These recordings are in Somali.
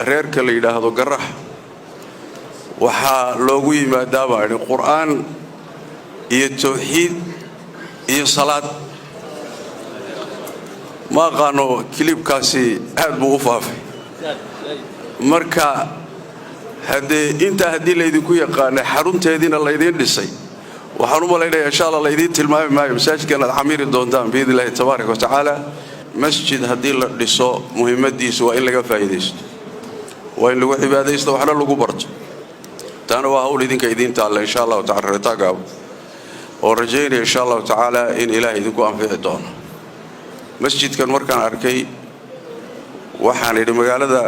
reerka la yiraahdo garax waxa loogu yimaadaa qur'aan iyo tawxiid iyo salaad ma qaano kilibkaasi aad buu u faafay marka hadii laydinku yaqaan xarunteedina laydin dhisay waxaan u maleynayaa insha Allah laydin tilmaami maayo masaajidkan aad xamiiri doontaan biidilaahi tabaaraka wa tacaala masjid hadii la dhiso muhiimadiisu waa in laga faa'iideysto waa in lagu cibaadeysto waxna lagu barto taana waa hawl idinka idin taala insha Allah taala ritaagaab oo rajeynaya insha Allah taala in ilaahay idinku anfici doono masjidkan markaan arkay waxaan idhi magaalada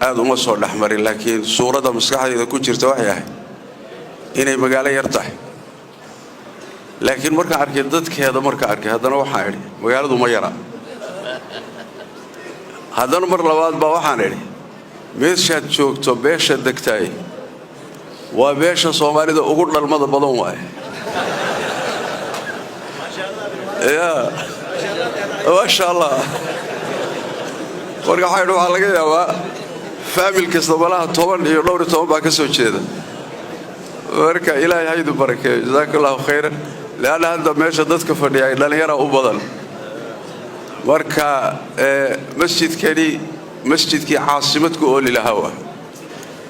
aad uma soo dhaxmarin laakiin suurada maskaxdeeda ku jirta waxay ahayd inay magaalo yar tahay laakiin markaan arkay dadkeeda haddana waxaan idhi magaaladu ma yara haddana mar labaad baa waxaan idhi meeshaad joogto beesha degtaay waa beesha Soomaalida ugu dhalmada badan waay ما شاء الله ورجع حيروح على كده فاميل كاستبلها طبعا يدور طبعا بكسو كذا ورجع إلهي هيدو بركة جزاك الله خيرا لأن هذا ماشي ضدك فني لأن يرى أبدل ورجع مسجد كي عاصمتك أولي الهوى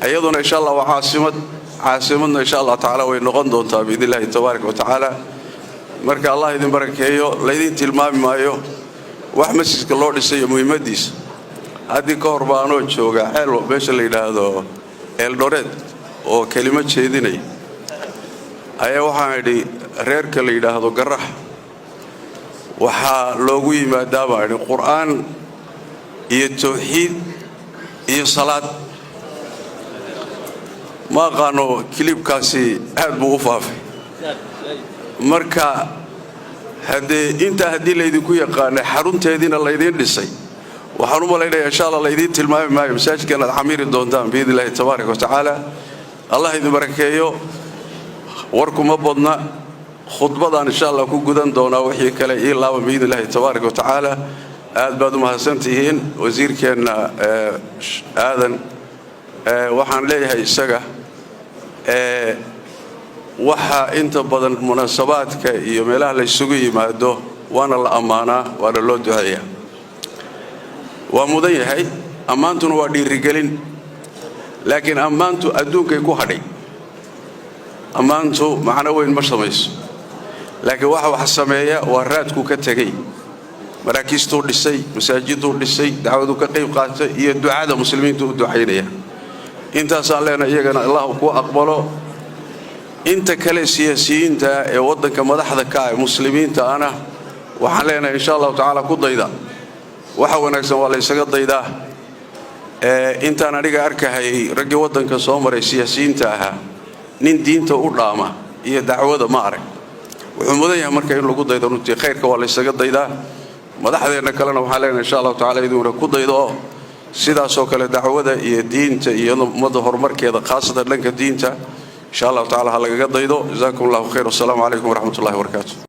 أيضا إن شاء الله عاصمتنا إن شاء الله تعالى ونغندون بإذن الله تبارك وتعالى marka Allah idin barakeeyo leedin tilmaami maayo wax masjidka loo dhisay muhiimadiis hadii ka horbaano jooga xeelo beesha la yiraahdo Eldoret oo kelimo jeedinay ayaa waxaan idhi reerka la yiraahdo garax waxa loogu yimaadaa qur'aan iyo tawxiid iyo salaad ma qaano kilibkaasi aad buu u faafay marka hadii laydinku yaqaan xarunteedina laydin dhisay waxaan u maleynayaa insha Allah laydin tilmaami maayo masaajidkan aad xamiiri doontaan biidilaahi tabaaraka wa tacaala Allah idin barakeeyo warkuma badna khudbadan insha Allah ku gudan doona wixii kale ilaaba biidilaahi tabaaraka wa tacaala aad baad u mahadsantihiin wasiirkeena aadan waxaan leeyahay isaga waxa inta badan munaasabaadka iyo meelaha la isugu yimaado waana la amaana waana loo duceeyaa waa mudan yahay amaantuna waa dhiirigelin laakiin amaantu adduunkay ku hadhay amaantu macna weyn ma samayso laakiin waxa sameeya waa raadku ka tagay maraakiistu dhisay masaajidu dhisay dacwadu ka qayb qaatay iyo ducada muslimiintu u duceynaya intaas aan leenahay iyagana Allah ku aqbalo inta kale siyaasiyiinta ee wadanka madaxda ka ah muslimiinta ana waxaan leenahay insha Allah taala ku dayda waxa wanaagsan waa la isaga dayda intaan aniga arkahay ragii wadanka soo maray siyaasiyiinta ah nin diinta u dhaama iyo dacwada ma arag wuxuu mudan yahay marka in lagu daydo runtii khayrka waa la isaga dayda madaxdeena kalena waxaan leenahay insha Allah taala idin ku daydo sidaas oo kale dacwada iyo diinta iyo ummadda horumarkeeda khaasatan dhanka diinta إن شاء الله تعالى هلا جديدو جزاكم الله خير والسلام عليكم ورحمة الله وبركاته.